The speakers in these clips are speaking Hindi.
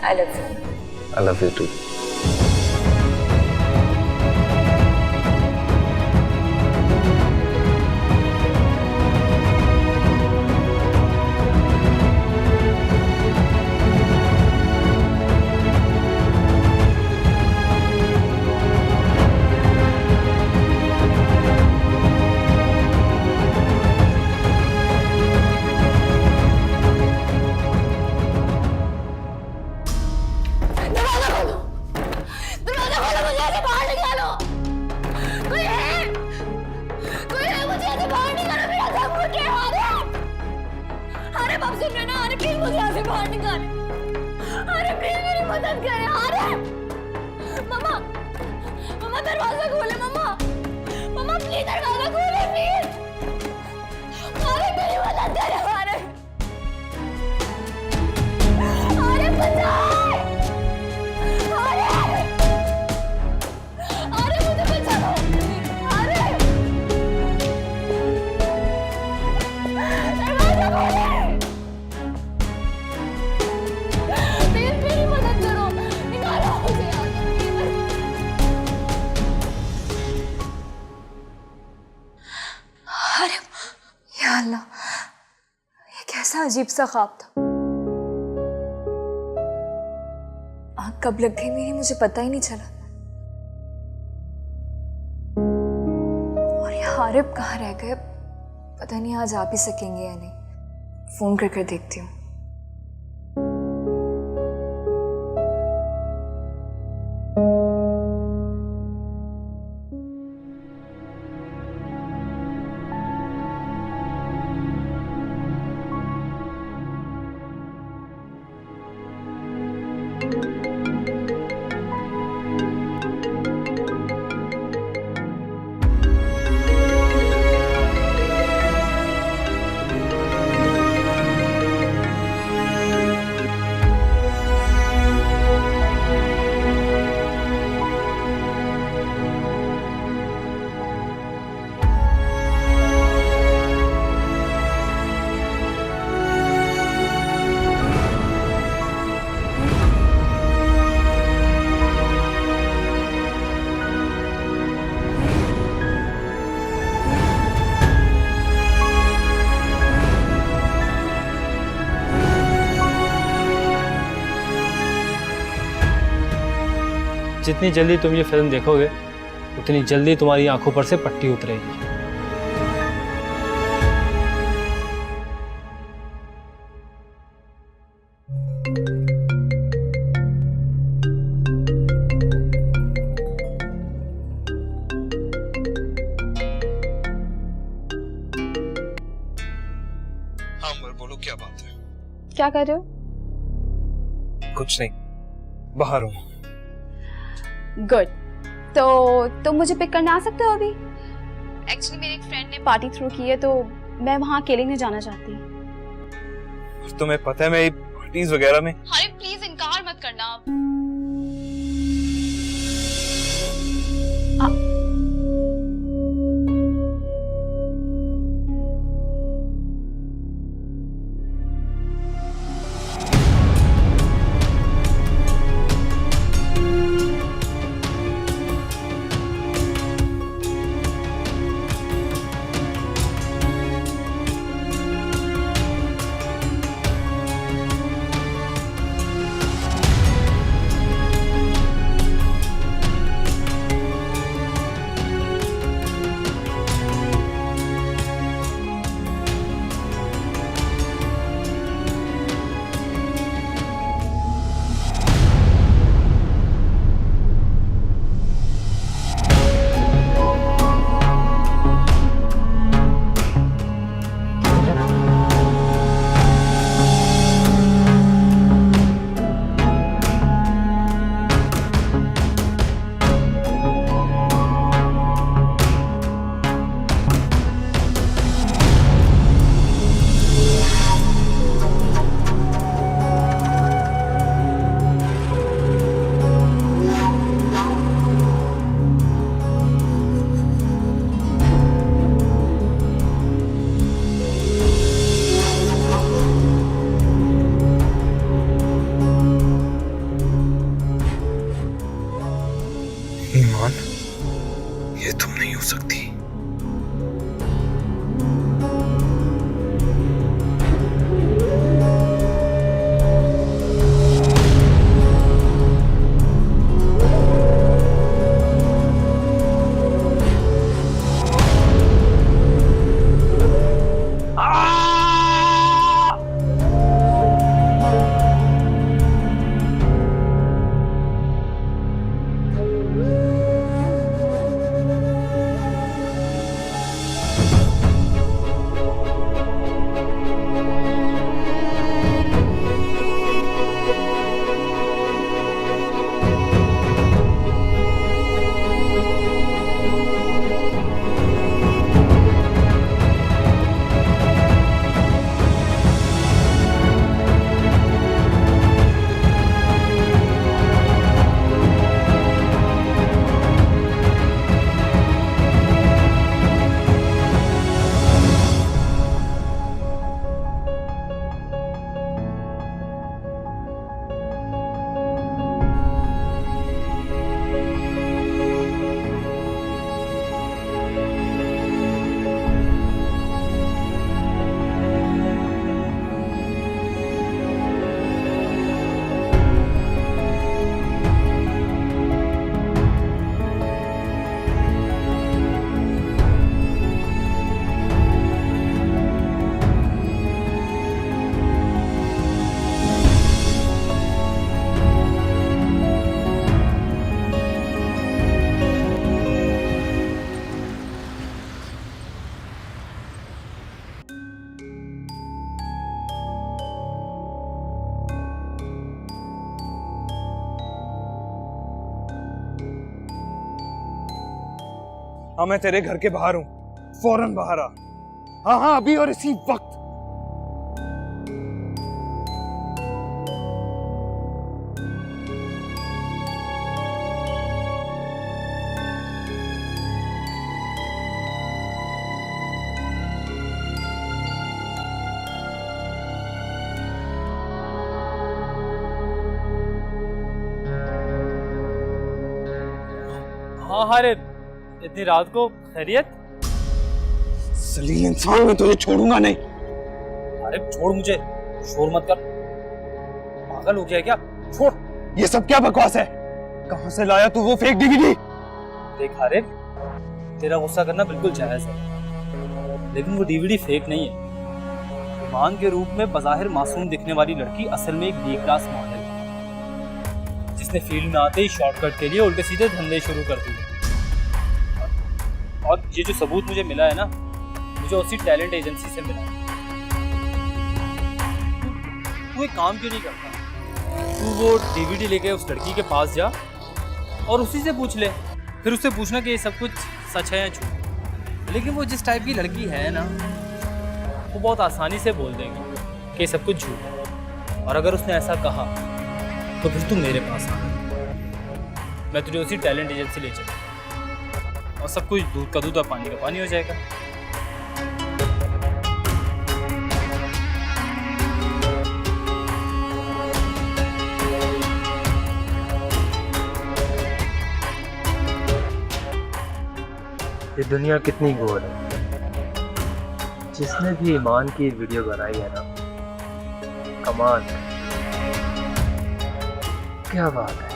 I love you. I love you too. अजीब सा ख्वाब था। आँख कब लग गई मेरी मुझे पता ही नहीं चला। और ये हारिब कहाँ रह गए, पता नहीं आज आ भी सकेंगे या नहीं। फोन कर देखती हूँ। जितनी जल्दी तुम ये फिल्म देखोगे उतनी जल्दी तुम्हारी आंखों पर से पट्टी उतरेगी। हाँ उमर, बोलो क्या बात है? क्या कर रहे हो? कुछ नहीं, बाहर हूँ। गुड। तो तुम मुझे पिक करने आ सकते हो अभी? एक्चुअली मेरे एक फ्रेंड ने पार्टी थ्रू की है तो मैं वहाँ अकेले नहीं जाना चाहती। तुम्हें पता है मैं पार्टीज वगैरह में। अरे प्लीज इनकार मत करना। सकती। हाँ, मैं तेरे घर के बाहर हूँ, फौरन बाहर आ। हाँ हाँ, अभी और इसी वक्त। हाँ हारिस, इतनी रात को खैरियत? जलील इंसान, मैं तुझे छोड़ूंगा नहीं। अरे छोड़ मुझे, शोर मत कर, पागल हो गया क्या? छोड़। ये सब क्या बकवास है? कहाँ से लाया तू वो फेक डीवीडी? देख हारिस, तेरा गुस्सा करना बिल्कुल जायज है, लेकिन वो डीवीडी फेक नहीं है। ईमान के रूप में बज़ाहिर मासूम दिखने वाली लड़की असल में एक बी क्लास मॉडल है, जिसने फील्ड में आते ही शॉर्टकट के लिए उल्टे सीधे धंधे शुरू कर दिए। और ये जो सबूत मुझे मिला है ना, मुझे उसी टैलेंट एजेंसी से मिला। तू एक काम क्यों नहीं करता? तू वो डीवीडी लेके उस लड़की के पास जा और उसी से पूछ ले। फिर उससे पूछना कि ये सब कुछ सच है या झूठ। लेकिन वो जिस टाइप की लड़की है ना, वो बहुत आसानी से बोल देगी कि ये सब कुछ झूठ है। और अगर उसने ऐसा कहा तो फिर तू मेरे पास आ, मैं तुझे उसी टैलेंट एजेंसी ले चलूँ और सब कुछ दूध का दूध और पानी का पानी हो जाएगा। ये दुनिया कितनी गोल है। जिसने भी ईमान की वीडियो बनाई है ना, कमाल है। क्या बात है।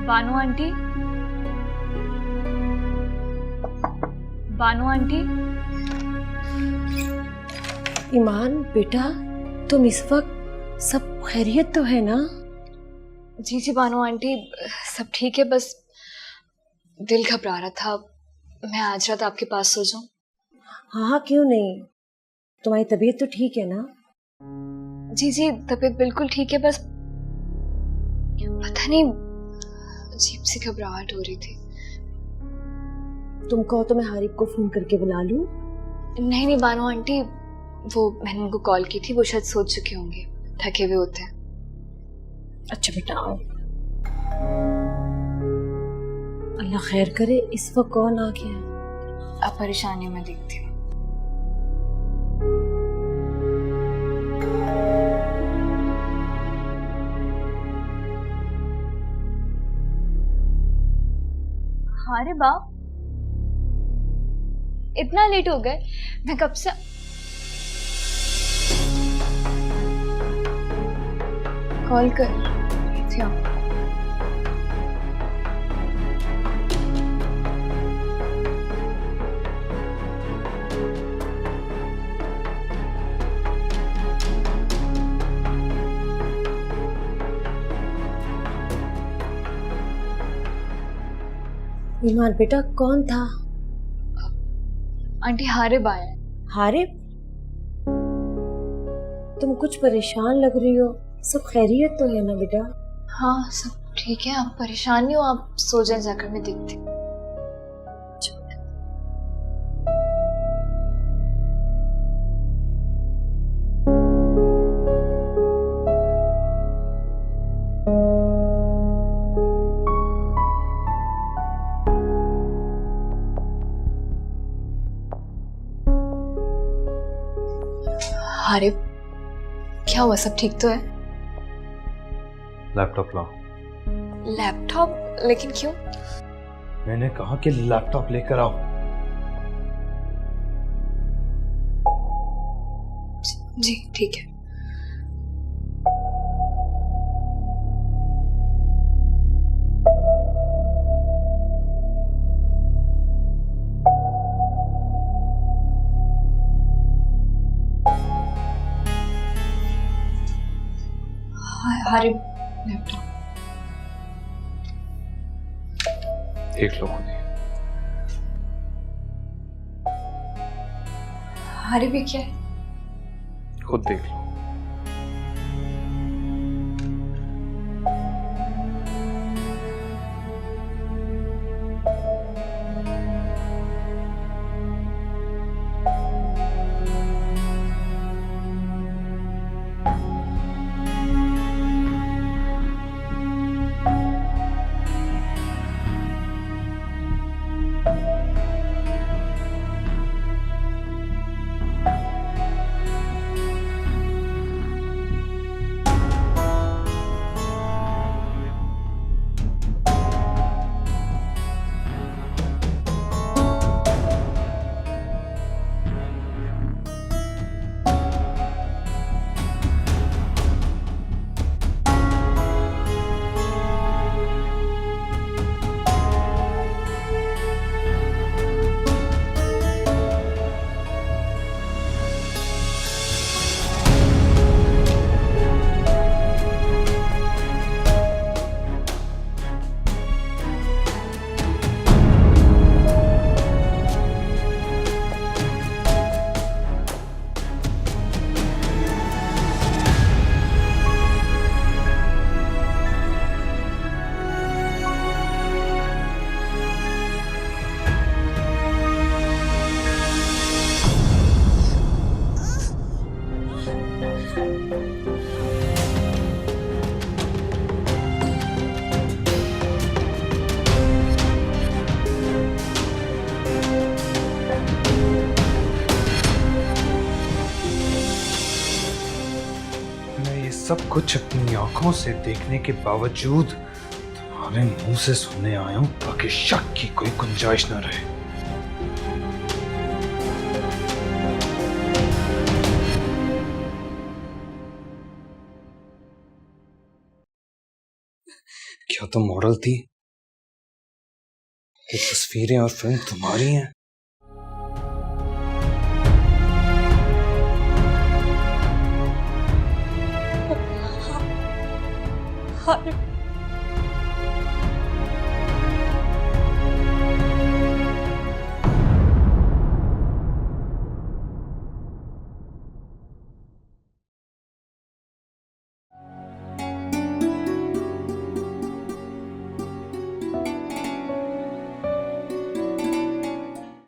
Bano aunty, Bano aunty. ईमान बेटा, तुम इस वक्त सब खैरियत तो है ना? जी जी बानो आंटी, सब ठीक है, बस दिल घबरा रहा था। मैं आज रात आपके पास सो जाऊं? हाँ हाँ, क्यों नहीं। तुम्हारी तबीयत तो ठीक है ना? जी जी, तबीयत बिल्कुल ठीक है, बस पता नहीं अजीब सी घबराहट हो रही थी। तुम कहो तो मैं हारिब को फोन करके बुला लूं? नहीं नहीं बानो आंटी, वो मैंने उनको कॉल की थी, वो शायद सोच चुके होंगे, थके हुए होते हैं। अच्छा बेटा आओ। अल्लाह खैर करे, इस वक्त कौन आ गया है? अब परेशानी में देखती हूँ। हाँ रे बा, इतना लेट हो गए? मैं कब से कॉल कर रही थी आपको। ईमान बेटा, कौन था? आंटी हारिब आया है। हारिब? तुम कुछ परेशान लग रही हो, सब खैरियत तो है ना बेटा? हाँ सब ठीक है, आप परेशान नहीं हो, आप सो जाए, जाकर मैं देखती हूँ। हारिब, क्या हुआ, सब ठीक तो है? लैपटॉप लाओ। लैपटॉप? लेकिन क्यों? मैंने कहा कि लैपटॉप लेकर आओ। जी ठीक है। हारिब, लैपटॉप देख लो खुद ही। हारिब ये क्या है? खुद देख लो। सब कुछ अपनी आंखों से देखने के बावजूद तुम्हारे मुंह से सुनने आया हूं ताकि शक की कोई गुंजाइश न रहे। क्या तुम मॉडल थी ये तस्वीरें और फिल्म तुम्हारी हैं?